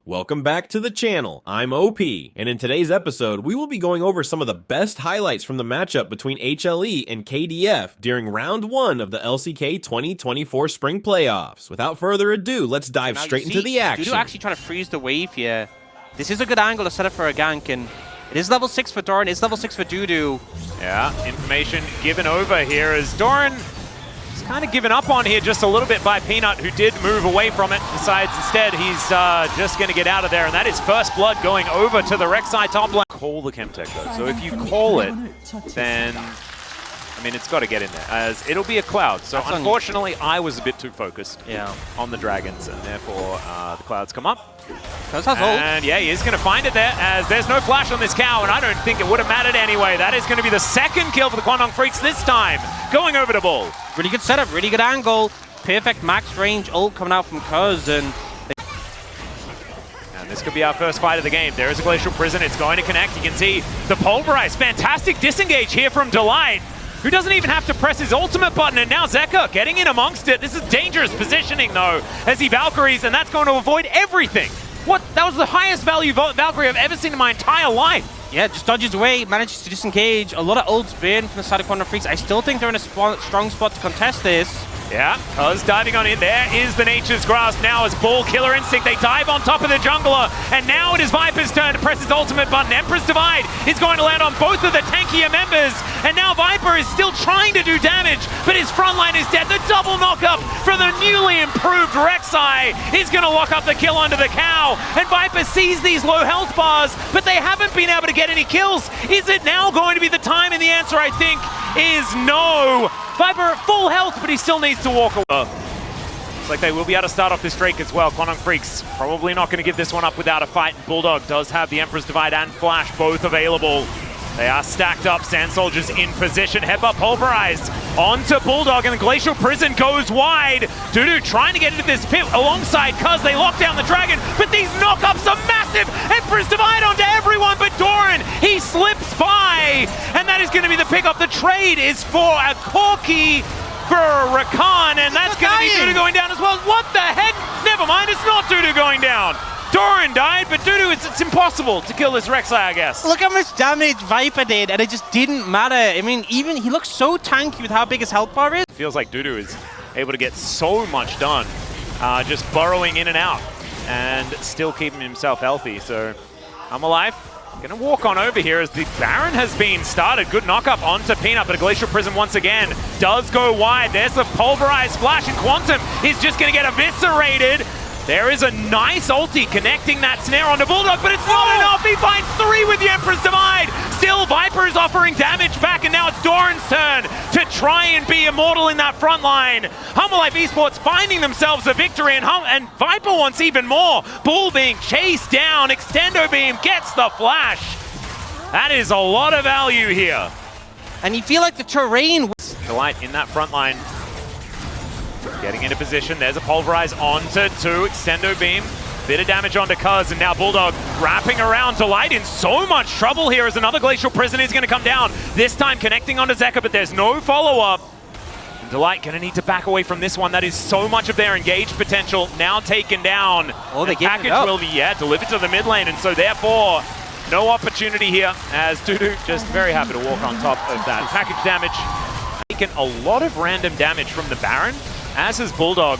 Welcome back to the channel, I'm OP, and in today's episode, we will be going over some of the best highlights from the matchup between HLE and KDF during round 1 of the LCK 2024 Spring Playoffs. Without further ado, let's dive straight into the action. Dudu actually trying to freeze the wave here. This is a good angle to set up for a gank, and it is level 6 for Doran, it's level 6 for Dudu. Yeah, information given over here as Doran is kind of given up on here just a little bit by Peanut, who did move away from it. Decides instead he's just going to get out of there, and that is first blood going over to the Rek'Sai top lane. Call the Chemtech though, so if you call it, then I mean, it's got to get in there, as it'll be a cloud. So unfortunately, I was a bit too focused on the dragons, and therefore the clouds come up. And yeah, he is going to find it there, as there's no flash on this cow, and I don't think it would have mattered anyway. That is going to be the second kill for the Kwangdong Freecs this time, going over to Bull. Really good setup, really good angle. Perfect max range ult coming out from Cuz, and this could be our first fight of the game. There is a Glacial Prison, it's going to connect. You can see the Pulverize. Fantastic disengage here from Delight, who doesn't even have to press his ultimate button, and now Zeka getting in amongst it. This is dangerous positioning though, as he Valkyries, and that's going to avoid everything. What? That was the highest value Valkyrie I've ever seen in my entire life. Yeah, just dodges away, manages to disengage. A lot of ults burn from the side of Kwangdong Freecs. I still think they're in a strong spot to contest this. Yeah, Cuz diving on in. There is the Nature's Grasp now as Bull Killer Instinct. They dive on top of the jungler, and now it is Viper's turn to press his ultimate button. Emperor's Divide is going to land on both of the tankier members, and now Viper is still trying to do damage, but his front line is dead. The double knockup from the newly improved Rek'Sai is going to lock up the kill onto the cow, and Viper sees these low health bars, but they haven't been able to get any kills. Is it now going to be the time? And the answer, I think, is no. Viper full health, but he still needs to walk away. Looks like they will be able to start off this Drake as well. Kwangdong Freecs probably not going to give this one up without a fight. Bulldog does have the Emperor's Divide and Flash both available. They are stacked up. Sand Soldiers in position. Headbutt pulverized onto Bulldog, and the Glacial Prison goes wide. Dudu trying to get into this pit alongside Cuz. They lock down the dragon, but these knockups are massive. Emperor's Divide onto everyone but Doran. He slips by, and that is going to be the pickup. The trade is for a Corki for Rakan, and that's going to be Dudu going down as well. What the heck? Never mind, it's not Dudu going down. Doran died, but Dudu, it's impossible to kill this Rek'Sai, I guess. Look how much damage Viper did, and it just didn't matter. I mean, even he looks so tanky with how big his health bar is. It feels like Dudu is able to get so much done, just burrowing in and out, and still keeping himself healthy. So, Hanwha Life gonna walk on over here as the Baron has been started. Good knockup onto Peanut, but a Glacial Prison once again does go wide. There's the Pulverized Flash, and Quantum is just gonna get eviscerated. There is a nice ulti connecting that snare onto Bulldog, but it's not enough. He finds 3 with the Emperor's Divide. Still, Viper is offering damage back, and now it's Doran's turn to try and be immortal in that front line. Hanwha Life Esports finding themselves a victory, and Viper wants even more. Bull being chased down. Extendo Beam gets the flash. That is a lot of value here. And you feel like the terrain... Delight in that front line. Getting into position, there's a Pulverize onto 2, Extendo Beam, bit of damage onto Cuz, and now Bulldog wrapping around. Delight in so much trouble here as another Glacial Prison is going to come down, this time connecting onto Zeka, but there's no follow-up. Delight going to need to back away from this one. That is so much of their engaged potential now taken down. Oh, the package will be, delivered to the mid lane, and so therefore, no opportunity here, as Dudu just very happy to walk on top of that package damage. Taken a lot of random damage from the Baron, as is Bulldog.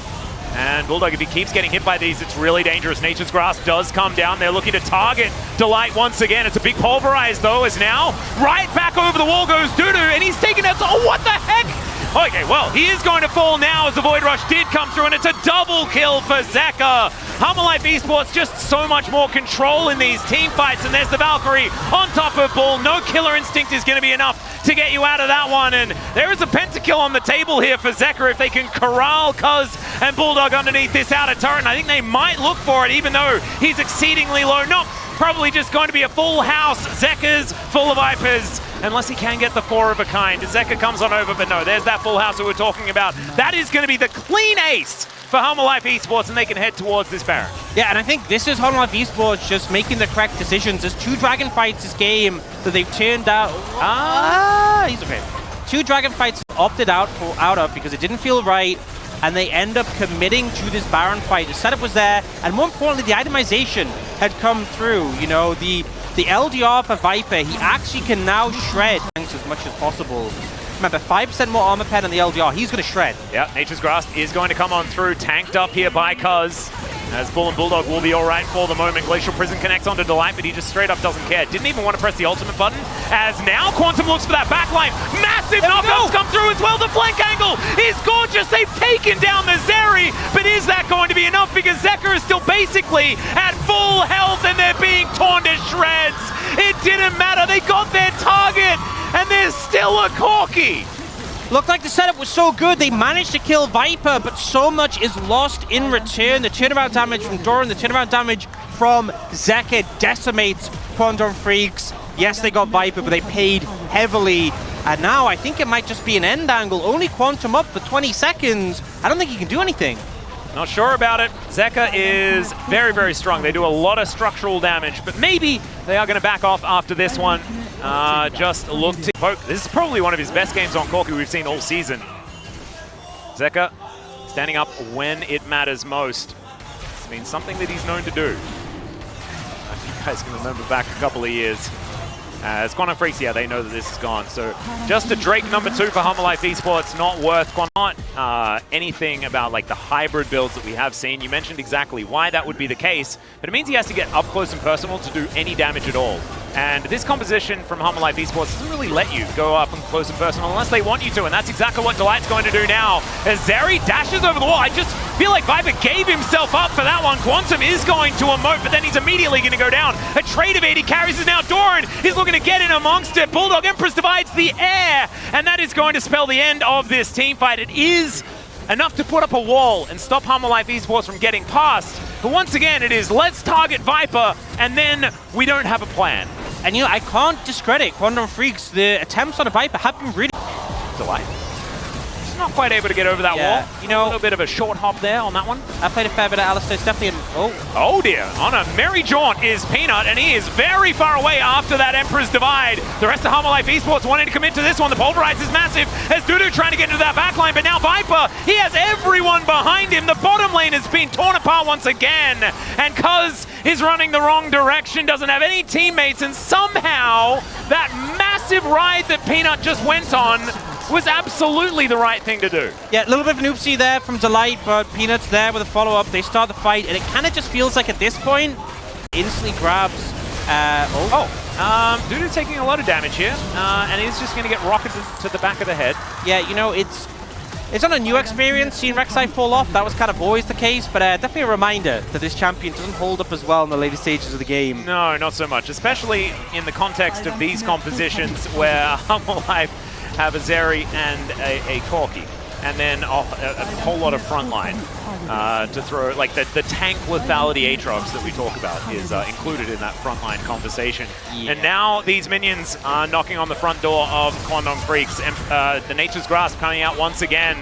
And Bulldog, if he keeps getting hit by these, it's really dangerous. Nature's Grasp does come down. They're looking to target Delight once again. It's a big Pulverize, though, as now right back over the wall goes Dudu, and he's taken out. Oh, what the heck? Okay, well, he is going to fall now as the Void Rush did come through, and it's a double kill for Zeka. Hanwha Life Esports just so much more control in these team fights, and there's the Valkyrie on top of Bull. No Killer Instinct is going to be enough to get you out of that one, and there is a pentakill on the table here for Zeka if they can corral Cuz and Bulldog underneath this outer turret, and I think they might look for it, even though he's exceedingly low. No, probably just going to be a full house. Zeka's full of Vipers, unless he can get the 4 of a kind. Zeka comes on over, but no, there's that full house that we're talking about. That is going to be the clean ace for Hanwha Life Esports, and they can head towards this Baron. Yeah, and I think this is Hanwha Life Esports just making the correct decisions. There's 2 dragon fights this game that they've turned out. He's okay. 2 dragon fights opted out of because it didn't feel right. and they end up committing to this Baron fight. The setup was there, and more importantly, the itemization had come through. You know, the LDR for Viper, he actually can now shred tanks as much as possible. Remember, 5% more armor pen on the LDR, he's going to shred. Yeah, Nature's Grasp is going to come on through, tanked up here by Cuz. As Bull and Bulldog will be alright for the moment. Glacial Prison connects onto Delight, but he just straight up doesn't care. Didn't even want to press the ultimate button. As now Quantum looks for that backline. Massive knockouts come through as well. The flank angle is gorgeous. They've taken down the Zeri, but is that going to be enough? Because Zeka is still basically at full health and they're being torn to shreds. It didn't matter. They got their target and there's still a Corki. Looked like the setup was so good, they managed to kill Viper, but so much is lost in return. The turnaround damage from Doran, the turnaround damage from Zeka decimates Kwangdong Freecs. Yes, they got Viper, but they paid heavily. And now I think it might just be an end angle. Only Quantum up for 20 seconds. I don't think he can do anything. Not sure about it. Zeka is very, very strong. They do a lot of structural damage, but maybe they are going to back off after this one. Just look to poke. This is probably one of his best games on Corki we've seen all season. Zeka standing up when it matters most. It's been something that he's known to do. If you guys can remember back a couple of years. As Kwangdong Freecs, yeah, they know that this is gone. So just a Drake #2 for Hanwha Life Esports, not worth not anything about like the hybrid builds that we have seen. You mentioned exactly why that would be the case, but it means he has to get up close and personal to do any damage at all. And this composition from Hanwha Life Esports doesn't really let you go up and close and personal unless they want you to, and that's exactly what Delight's going to do now. As Zeri dashes over the wall, I just feel like Viper gave himself up for that one. Quantum is going to emote, but then he's immediately going to go down. A trade of 80 carries is now Doran. He's looking to get in amongst it. Bulldog Empress divides the air, and that is going to spell the end of this team fight. It is enough to put up a wall and stop Hanwha Life Esports from getting past. But once again, it is let's target Viper, and then we don't have a plan. And you know, I can't discredit Kwangdong Freecs. The attempts on a Viper have been really... Delight. He's not quite able to get over that wall. You know, a little bit of a short hop there on that one. I played a fair bit of Alistair. It's definitely Oh dear. On a merry jaunt is Peanut, and he is very far away after that Emperor's Divide. The rest of Hanwha Life Esports wanting to commit to this one. The Pulverize is massive as Dudu trying to get into that backline, but now Viper, he has everyone behind him. The bottom lane has been torn apart once again, and Cuz is running the wrong direction, doesn't have any teammates, and somehow that massive ride that Peanut just went on was absolutely the right thing to do. Yeah, a little bit of an oopsie there from Delight, but Peanut's there with a follow-up. They start the fight, and it kind of just feels like at this point, instantly grabs... Dudu taking a lot of damage here, and he's just going to get rocketed to the back of the head. Yeah, you know, it's not a new experience seeing Rek'Sai fall off. That was kind of always the case, but definitely a reminder that this champion doesn't hold up as well in the later stages of the game. No, not so much, especially in the context of these compositions where Hanwha Life have a Zeri and a Corki, and then a whole lot of frontline to throw, like the tank lethality Aatrox that we talk about is included in that frontline conversation. Yeah. And now these minions are knocking on the front door of Kwangdong Freecs, and the Nature's Grasp coming out once again.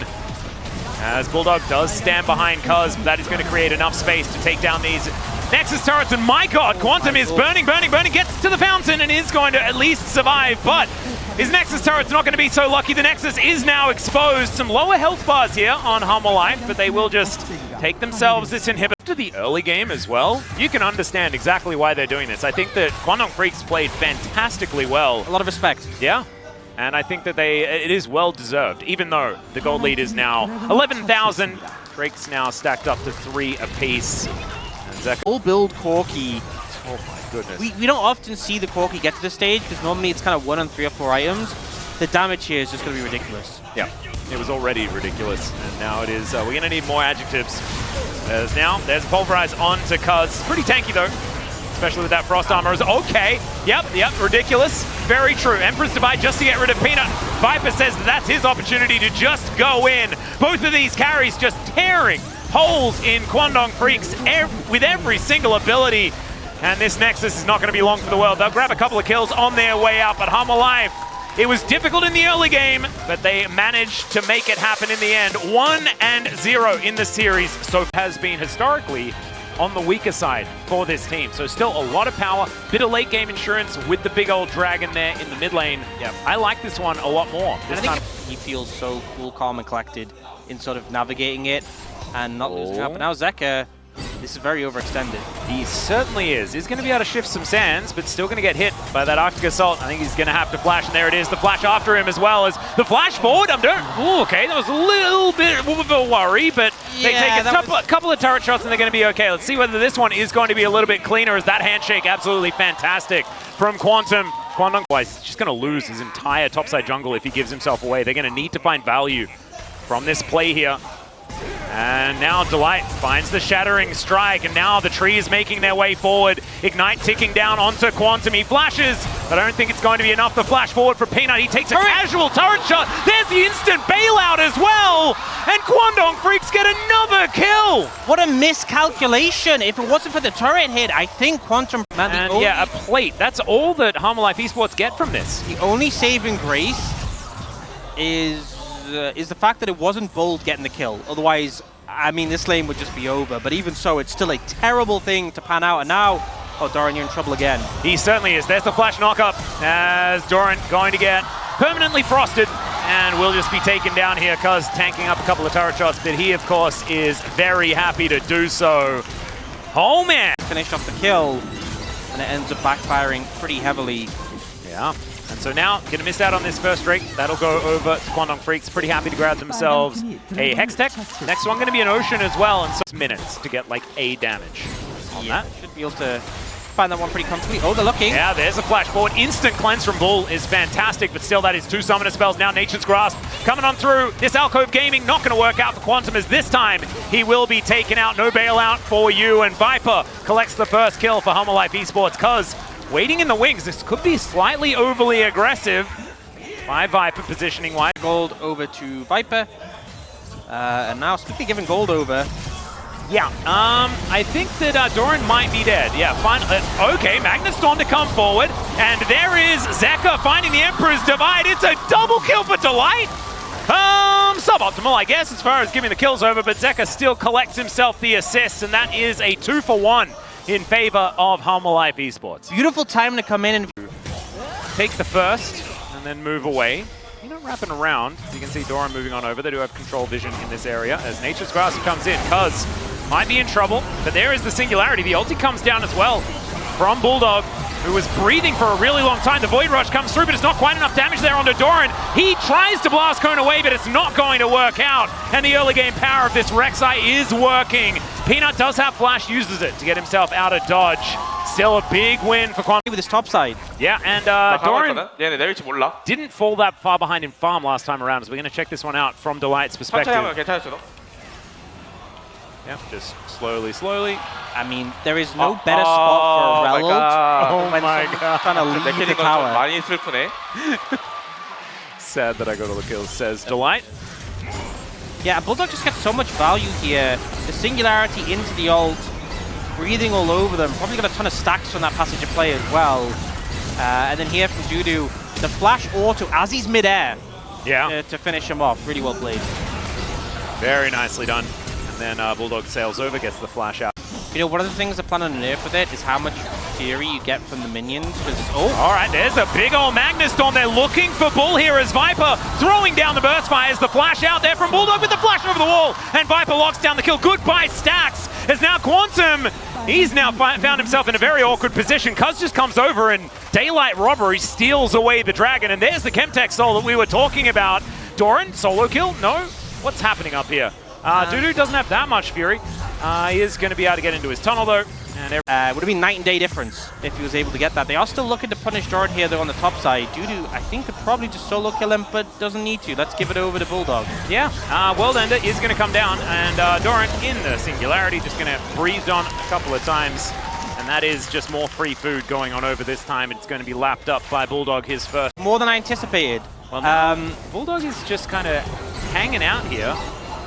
As Bulldog does stand behind Cuz, but that is going to create enough space to take down these Nexus turrets, and my god, Quantum is burning, gets to the fountain and is going to at least survive, but his Nexus turret's not going to be so lucky. The Nexus is now exposed. Some lower health bars here on Hanwha Life, but they will just take themselves this inhibitor. To the early game as well, you can understand exactly why they're doing this. I think that Kwangdong Freecs played fantastically well. A lot of respect. Yeah. And I think that it is well deserved, even though the gold lead is now 11,000. Freecs now stacked up to 3 apiece. Full build Corki. Oh my goodness. We don't often see the Corki get to this stage because normally it's kind of 1 on 3 or 4 items. The damage here is just going to be ridiculous. Yeah, it was already ridiculous, and now it is. We're going to need more adjectives. There's Pulverize on to Cuz. Pretty tanky though, especially with that Frost Armor. Okay, yep, ridiculous. Very true. Emperor's Divide just to get rid of Peanut. Viper says that's his opportunity to just go in. Both of these carries just tearing holes in Kwangdong Freecs with every single ability. And this Nexus is not going to be long for the world. They'll grab a couple of kills on their way out, but Hanwha Life, it was difficult in the early game, but they managed to make it happen in the end. 1-0 in the series, so has been historically on the weaker side for this team. So still a lot of power, bit of late game insurance with the big old dragon there in the mid lane. Yeah, I like this one a lot more. I think he feels so cool, calm, and collected. in sort of navigating it and not losing up. But now Zeka, this is very overextended. He certainly is. He's going to be able to shift some sands, but still going to get hit by that Arctic Assault. I think he's going to have to flash, and there it is. The flash after him as well as the flash forward. Okay, that was a little bit of a worry, but they take a couple of turret shots and they're going to be okay. Let's see whether this one is going to be a little bit cleaner, as that handshake absolutely fantastic from Quantum. Kwangdong is just going to lose his entire topside jungle if he gives himself away. They're going to need to find value from this play here. And now Delight finds the Shattering Strike, and now the tree is making their way forward. Ignite ticking down onto Quantum. He flashes, but I don't think it's going to be enough. The flash forward for Peanut. He takes a casual turret shot. There's the instant bailout as well. And Kwangdong Freecs get another kill. What a miscalculation. If it wasn't for the turret hit, I think Quantum... And yeah, a plate. That's all that Hanwha Life Esports get from this. The only saving grace is the fact that it wasn't Bold getting the kill. Otherwise, I mean, this lane would just be over. But even so, it's still a terrible thing to pan out. And now, oh, Doran, you're in trouble again. He certainly is. There's the flash knockup as Doran going to get permanently frosted and will just be taken down here because tanking up a couple of turret shots. But he, of course, is very happy to do so. Oh, man. Finished off the kill, and it ends up backfiring pretty heavily. Yeah. And so now, going to miss out on this first Drake. That'll go over to Kwangdong Freecs. Pretty happy to grab themselves a Hex Tech. Next one going to be an Ocean as well, and 6 minutes to get like a damage on that. Should be able to find that one pretty comfortably. Oh, they're looking. Yeah, there's a flash forward. Instant cleanse from Bull is fantastic, but still that is 2 summoner spells. Now Nature's Grasp coming on through. This Alcove Gaming not going to work out for Quantum, as this time he will be taken out. No bailout for you, and Viper collects the first kill for Hanwha Life Esports, because waiting in the wings, this could be slightly overly aggressive by Viper positioning wise. Gold over to Viper. And now Spiffy giving gold over. Yeah, I think that Doran might be dead. Yeah, fine. Okay, Magnus Storm to come forward. And there is Zeka finding the Emperor's Divide. It's a double kill for Delight. Suboptimal, I guess, as far as giving the kills over, but Zeka still collects himself the assist, and that is a 2-for-1. In favor of Hanwha Life Esports. Beautiful time to come in and take the first and then move away. You're not wrapping around. You can see Doran moving on over. They do have control vision in this area as Nature's Grasp comes in. Cuz might be in trouble, but there is the Singularity. The ulti comes down as well from Bulldog, who was breathing for a really long time. The Void Rush comes through, but it's not quite enough damage there onto Doran. He tries to blast Cone away, but it's not going to work out. And the early game power of this Rek'Sai is working. Peanut does have flash, uses it to get himself out of dodge. Still a big win for Kwangdong with his top side. Yeah, and Doran didn't fall that far behind in farm last time around, so we're going to check this one out from Delight's perspective. Yeah, just slowly. I mean, there is no better spot for Relald when someone's trying to leave the tower. Sad that I got all the kills, says Delight. Yeah, Bulldog just gets so much value here. The Singularity into the ult, breathing all over them. Probably got a ton of stacks from that passage of play as well. And then here from Dudu, the flash auto as he's mid-air to finish him off. Really well played. Very nicely done. And then Bulldog sails over, gets the flash out. You know, one of the things I plan on nerf with it is how much fury you get from the minions. All right, there's a big old Magnus Storm. They're looking for Bull here as Viper throwing down the burst fires. The flash out there from Bulldog with the flash over the wall. And Viper locks down the kill. Goodbye, Stacks. As now Quantum, he's now found himself in a very awkward position. Cuz just comes over and Daylight Robbery steals away the dragon. And there's the Chemtech soul that we were talking about. Doran, solo kill? No? What's happening up here? Dudu doesn't have that much fury. He is going to be able to get into his tunnel though. And would have been night and day difference if he was able to get that. They are still looking to punish Doran here though on the top side. Dudu, I think, could probably just solo kill him, but doesn't need to. Let's give it over to Bulldog. Yeah, World Ender is going to come down, and Doran in the Singularity, just going to breathe on a couple of times. And that is just more free food going on over this time. It's going to be lapped up by Bulldog, his first. More than I anticipated. Well, Bulldog is just kind of hanging out here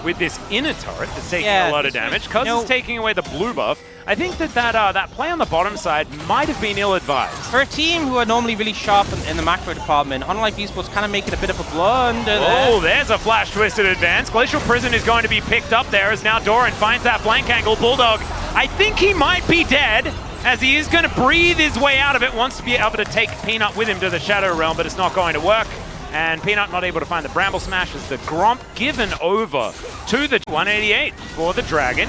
with this inner turret that's taking a lot of damage. Cuz it's taking away the blue buff. I think that play on the bottom side might have been ill-advised. For a team who are normally really sharp in the macro department, Hanwha Life Esports kind of making a bit of a blunder there. Oh, there's a flash twisted advance. Glacial Prison is going to be picked up there as now Doran finds that flank angle. Bulldog, I think he might be dead, as he is going to breathe his way out of it, wants to be able to take Peanut with him to the Shadow Realm, but it's not going to work. And Peanut not able to find the Bramble Smash as the Gromp given over to the 188 for the Dragon.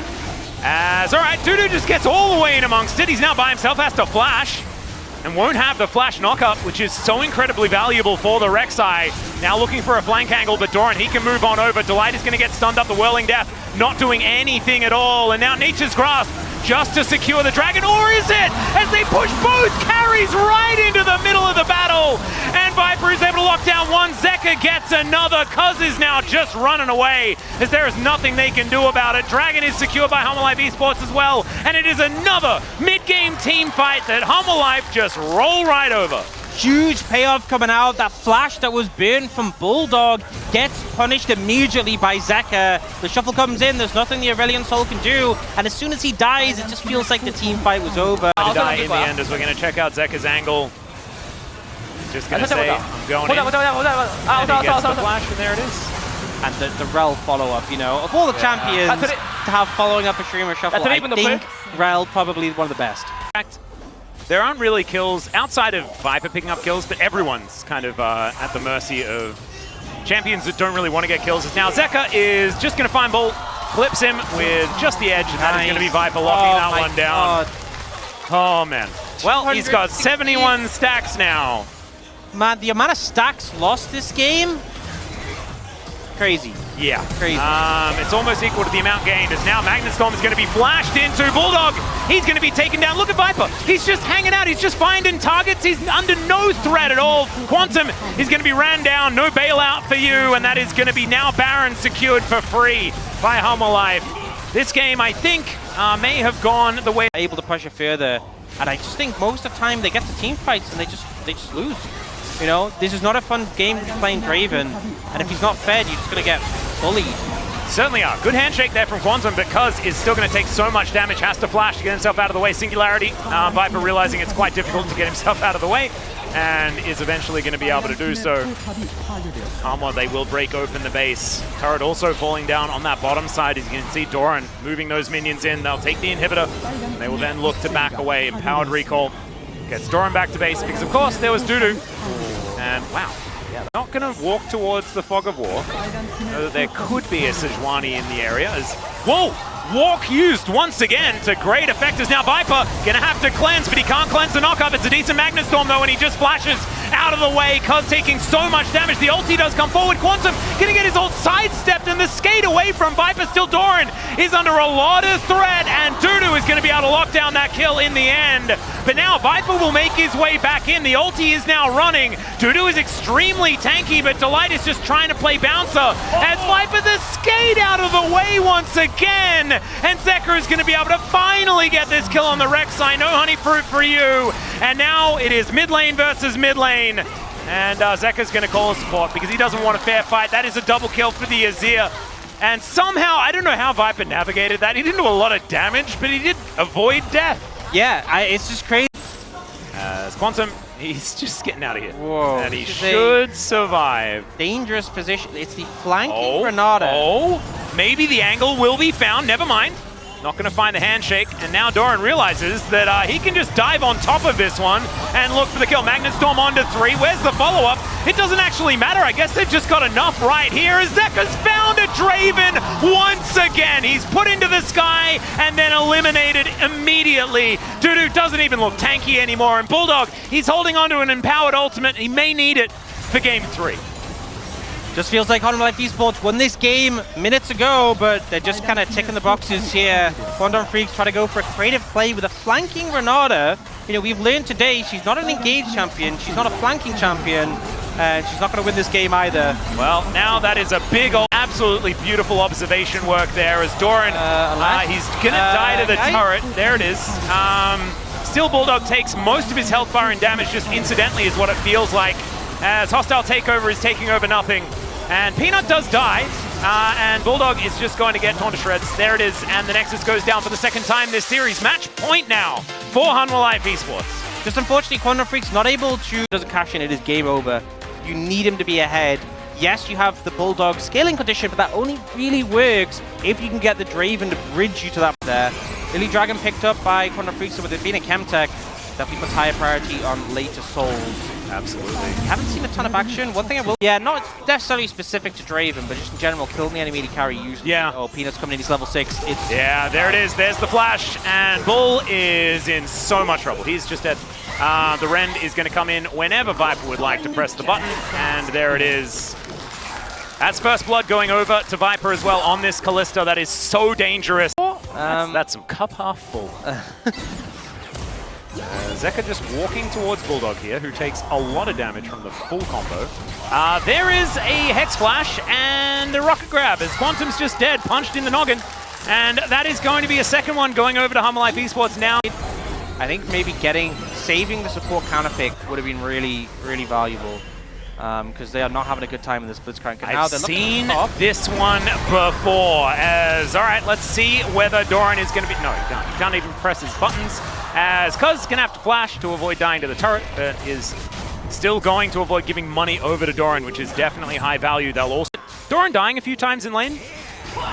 As, all right, Dudu just gets all the way in amongst it. He's now by himself, has to flash, and won't have the flash knockup, which is so incredibly valuable for the Rek'Sai. Now looking for a flank angle, but Doran, he can move on over. Delight is going to get stunned up, the Whirling Death, not doing anything at all. And now Nature's Grasp just to secure the Dragon, or is it? As they push both carries right into the middle of the battle, and Viper is able to lock down one. Zeka gets another. Cuz is now just running away, as there is nothing they can do about it. Dragon is secured by Hanwha Life Esports as well, and it is another mid-game team fight that Hanwha Life just roll right over. Huge payoff coming out. That flash that was burned from Bulldog gets punished immediately by Zeka. The shuffle comes in, there's nothing the Aurelion Soul can do, and as soon as he dies, it just feels like the team fight was over. To die in the end, as we're going to check out Zeka's angle. Just going to say, I'm going in. And he gets the flash, and there it is. And the Rel follow-up, you know, of all the champions to have following up a Streamer Shuffle, I think Rel probably one of the best. There aren't really kills outside of Viper picking up kills, but everyone's kind of at the mercy of champions that don't really want to get kills. Now Zeka is just going to find Bolt, clips him with just the edge, and that is going to be Viper locking that one down. Oh man. Well, he's got 71 stacks now. Man, the amount of stacks lost this game, crazy. Yeah. Crazy. It's almost equal to the amount gained, as now Magnetstorm is going to be flashed into Bulldog. He's going to be taken down. Look at Viper. He's just hanging out. He's just finding targets. He's under no threat at all. Quantum is going to be ran down. No bailout for you, and that is going to be now Baron secured for free by Hanwha Life. This game, I think, may have gone the way able to push it further, and I just think most of the time they get to team fights and they just lose. You know, this is not a fun game playing Draven, and if he's not fed, you're just going to get bullied. Certainly are. Good handshake there from Quantum, but Cuz is still going to take so much damage, has to flash to get himself out of the way. Singularity, Viper realizing it's quite difficult to get himself out of the way, and is eventually going to be able to do so. Hanwha, they will break open the base. Turret also falling down on that bottom side, as you can see Doran moving those minions in. They'll take the inhibitor, and they will then look to back away. Empowered recall gets Doran back to base, because of course there was Dudu. And wow, yeah, they're not going to walk towards the Fog of War. Know that there could be a Sejuani in the area as, whoa! Walk used once again to great effect as now Viper gonna have to cleanse, but he can't cleanse the knockup. It's a decent Magnetstorm though, and he just flashes out of the way. Cuz taking so much damage. The ulti does come forward. Quantum gonna get his ult sidestepped, and the skate away from Viper. Still Doran is under a lot of threat, and Dudu is gonna be able to lock down that kill in the end. But now Viper will make his way back in. The ulti is now running. Dudu is extremely tanky, but Delight is just trying to play bouncer. As Viper the skate out of the way once again. And Zeka is going to be able to finally get this kill on the Rek'Sai. No honey fruit for you. And now it is mid lane versus mid lane. And Zeka's going to call a support because he doesn't want a fair fight. That is a double kill for the Azir. And somehow, I don't know how Viper navigated that. He didn't do a lot of damage, but he did avoid death. Yeah, it's just crazy. As Quantum, he's just getting out of here. Whoa. And he should survive. Dangerous position. It's the flanking Renata. Oh, maybe the angle will be found. Never mind. Not going to find the handshake. And now Doran realizes that he can just dive on top of this one and look for the kill. Magnetstorm onto 3. Where's the follow-up? It doesn't actually matter. I guess they've just got enough right here. As Zeka's found a Draven once again. He's put into the sky and then eliminated immediately. Dudu doesn't even look tanky anymore. And Bulldog, he's holding onto an empowered ultimate. He may need it for game 3. Just feels like Hanwha Life Esports won this game minutes ago, but they're just kind of ticking the boxes here. Kwangdong Freecs try to go for a creative play with a flanking Renata. You know, we've learned today she's not an engaged champion, she's not a flanking champion, and she's not going to win this game either. Well, now that is a big old, absolutely beautiful observation work there as Doran, he's going to die to the turret. There it is. Still, Bulldog takes most of his health bar and damage just incidentally is what it feels like, as hostile takeover is taking over nothing. And Peanut does die, and Bulldog is just going to get torn to shreds. There it is, and the Nexus goes down for the second time this series. Match point now for Hanwha Life Esports. Just unfortunately, Kwangdong Freecs not able to, doesn't cash in, it is game over. You need him to be ahead. Yes, you have the Bulldog scaling condition, but that only really works if you can get the Draven to bridge you to that there. Lily Dragon picked up by Kwangdong Freecs, so with it being a Chemtech, Definitely puts higher priority on later souls. Absolutely. Haven't seen a ton of action. One thing I will... Yeah, not necessarily specific to Draven, but just in general, killing the animated carry usually. Yeah. Oh, Peanut's coming in, he's level 6. It's... Yeah, there it is. There's the flash, and Bull is in so much trouble. He's just dead. The Rend is going to come in whenever Viper would like to press the button, and there it is. That's first blood going over to Viper as well on this Kalista. That is so dangerous. That's some cup half full. Zeka just walking towards Bulldog here, who takes a lot of damage from the full combo. There is a Hex Flash and a Rocket Grab as Quantum's just dead, punched in the noggin. And that is going to be a second one going over to Hanwha Life Esports now. I think maybe saving the support counter pick would have been really, really valuable. Because they are not having a good time in this Blitzcrank. I've seen this one before. All right, let's see whether Doran is going to be... No, he can't. He can't even press his buttons. As Cuz can have to flash to avoid dying to the turret, but is still going to avoid giving money over to Doran, which is definitely high value. They'll also... Doran dying a few times in lane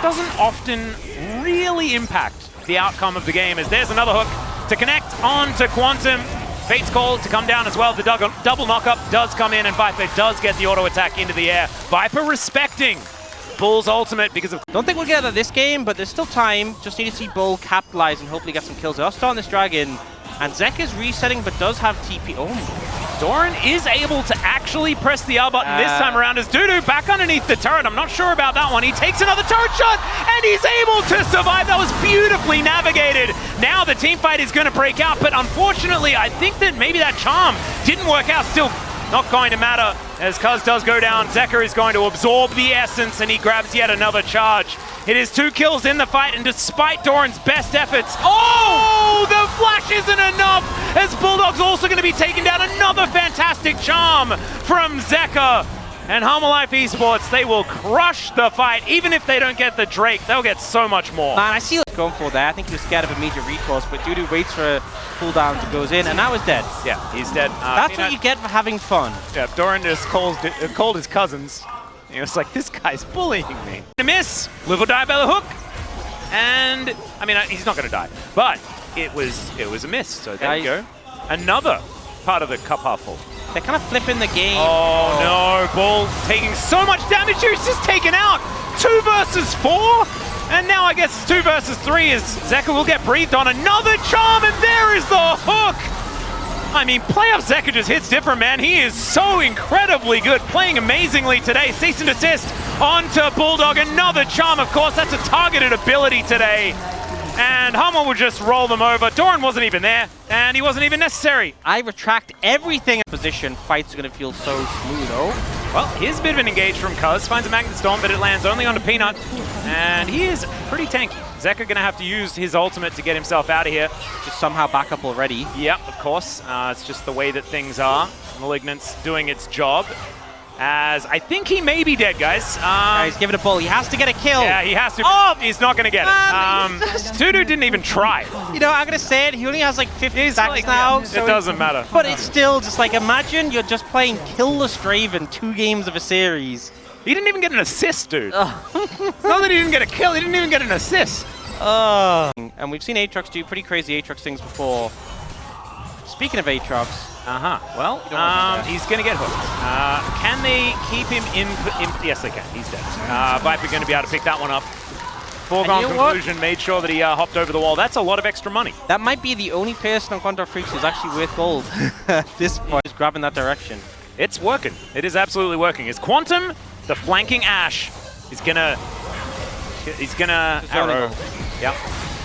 doesn't often really impact the outcome of the game, as there's another hook to connect on to Quantum. Fate's call to come down as well. The double knockup does come in, and Viper does get the auto attack into the air. Viper respecting Bull's ultimate because of... Don't think we'll get out of this game, but there's still time. Just need to see Bull capitalize and hopefully get some kills. They'll start on this dragon, and Zek is resetting but does have TP. Oh, Doran is able to actually press the R button this time around as Dudu back underneath the turret. I'm not sure about that one. He takes another turret shot, and he's able to survive. That was beautifully navigated. Now the team fight is going to break out, but unfortunately, I think that maybe that charm didn't work out. Still not going to matter, as Cuz does go down. Zeka is going to absorb the essence, and he grabs yet another charge. It is 2 kills in the fight, and despite Doran's best efforts, oh, the flash isn't enough, as Bulldog's also going to be taking down another fantastic charm from Zeka. And Hanwha Life Esports, they will crush the fight. Even if they don't get the Drake, they'll get so much more. Man, I see what's going for there. I think he was scared of immediate recourse, but Dudu waits for a cooldown to goes in, and now he's dead. Yeah, he's dead. That's what you get for having fun. Yeah, Doran just called his cousins. He was like, this guy's bullying me. A miss, Live or Die by the hook. And, I mean, he's not going to die, but it was a miss. So there you go. Another part of the cup half full. They're kind of flipping the game. Oh no, Bull taking so much damage here. He's just taken out 2 versus 4. And now I guess it's 2 versus 3 as Zeka will get breathed on. Another charm, and there is the hook. I mean, playoff Zeka just hits different, man. He is so incredibly good, playing amazingly today. Cease and desist onto Bulldog. Another charm, of course. That's a targeted ability today. And Hanwha will just roll them over. Doran wasn't even there, and he wasn't even necessary. I retract everything. Position fights are going to feel so smooth, oh. Well, here's a bit of an engage from Cuz. Finds a Magnet Storm, but it lands only onto Peanut. And he is pretty tanky. Zeka going to have to use his ultimate to get himself out of here. Just somehow back up already. Yep, of course. It's just the way that things are. Malignant's doing its job. As I think he may be dead, guys. Yeah, he's giving a Bull. He has to get a kill. Yeah, he has to. Oh, he's not going to get it. Dudu didn't even try. You know, I'm going to say it. He only has like 50 stacks now. Yeah, so it doesn't matter. But it's still just like, imagine you're just playing Killless Draven 2 games of a series. He didn't even get an assist, dude. It's not that he didn't get a kill. He didn't even get an assist. And we've seen Aatrox do pretty crazy Aatrox things before. Speaking of Aatrox, well, he's going to get hooked. Can they keep him in? Yes, they can. He's dead. Viper going to be able to pick that one up. Foregone conclusion, made sure that he hopped over the wall. That's a lot of extra money. That might be the only person on Kwangdong Freecs who's actually worth gold. This point is grabbing that direction. It's working. It is absolutely working. Is Quantum, the flanking Ashe, he's gonna arrow. Yep.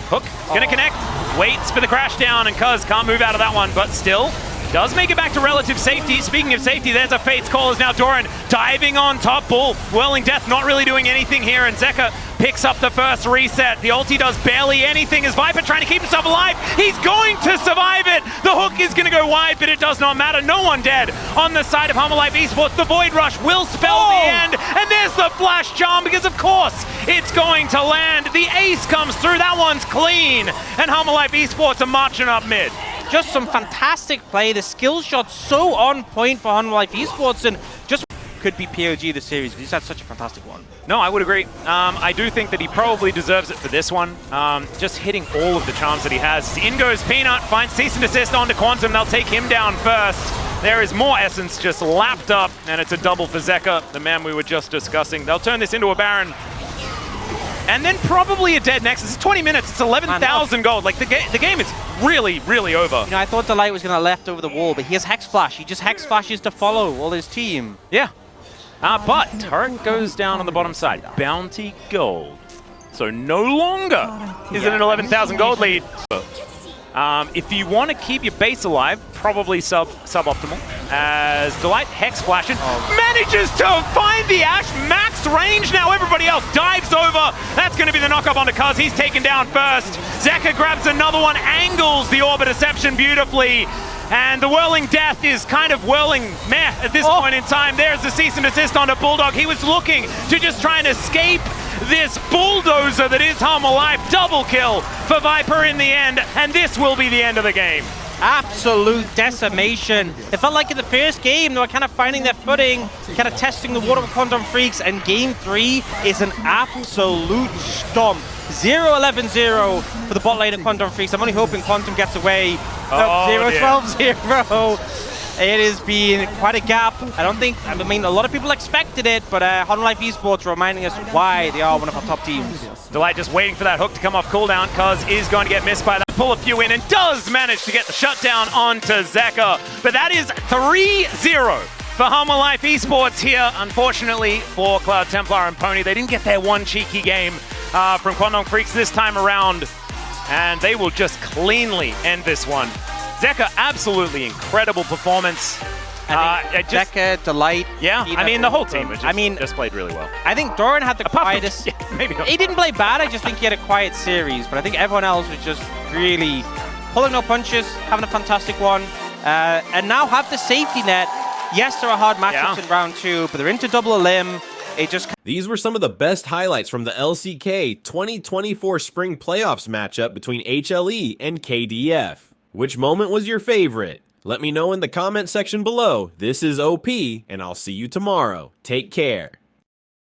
Hook, gonna connect. Waits for the crash down, and Cuz can't move out of that one, but still does make it back to relative safety. Speaking of safety, there's a Fate's Call as now Doran diving on top. Bull, Whirling Death not really doing anything here, and Zeka picks up the first reset. The ulti does barely anything as Viper trying to keep himself alive. He's going to survive it. The hook is going to go wide, but it does not matter. No one dead on the side of Hanwha Life Esports. The Void Rush will spell the end, and there's the flash charm because, of course, it's going to land. The ace comes through. That one's clean, and Hanwha Life Esports are marching up mid. Just some fantastic play. The skill shot so on point for Hanwha Life Esports, and just could be POG of the series, because he's had such a fantastic one. No, I would agree. I do think that he probably deserves it for this one. Just hitting all of the charms that he has. In goes Peanut, finds cease and desist onto Quantum. They'll take him down first. There is more Essence just lapped up, and it's a double for Zeka, the man we were just discussing. They'll turn this into a Baron. And then probably a dead Nexus. It's 20 minutes, it's 11,000 gold. Like, the game is really, really over. You know, I thought Delight was going to left over the wall, but he has Hex Flash. He just Hex Flashes to follow all his team. Yeah. But turret goes down on the bottom side. Bounty gold. So no longer is it an 11,000 gold lead. If you want to keep your base alive, probably suboptimal. As Delight Hex Flashing manages to find the Ashe max range. Now everybody else dives over. That's going to be the knock-up onto Cuz. He's taken down first. Zeka grabs another one, angles the Orbit Deception beautifully. And the Whirling Death is kind of whirling meh at this point in time. There's the cease and desist onto Bulldog. He was looking to just try and escape this bulldozer that is Hanwha Life. Double kill for Viper in the end, and this will be the end of the game. Absolute decimation. It felt like in the first game, they were kind of finding their footing, kind of testing the water with Kwangdong Freecs, and game 3 is an absolute stomp. 0-11-0 for the bot lane of Kwangdong Freecs. I'm only hoping Quantum gets away. 0-12-0. It has been quite a gap. I mean, a lot of people expected it, but Hanwha Life Esports reminding us why they are one of our top teams. Delight just waiting for that hook to come off cooldown. Cuz is going to get missed by that. Pull a few in and does manage to get the shutdown onto Zeka. But that is 3-0 for Hanwha Life Esports here. Unfortunately for Cloud Templar and Pony, they didn't get their one cheeky game from Kwangdong Freecs this time around. And they will just cleanly end this one. Zeka, absolutely incredible performance. Zeka, Delight. Yeah, I mean, the whole team just played really well. I think Doran had the quietest. Maybe not. He didn't play bad, I just think he had a quiet series. But I think everyone else was just really pulling no punches, having a fantastic one. And now have the safety net. Yes, there are hard matchups in round 2, but they're into double a limb. These were some of the best highlights from the LCK 2024 Spring Playoffs matchup between HLE and KDF. Which moment was your favorite? Let me know in the comment section below. This is OP, and I'll see you tomorrow. Take care.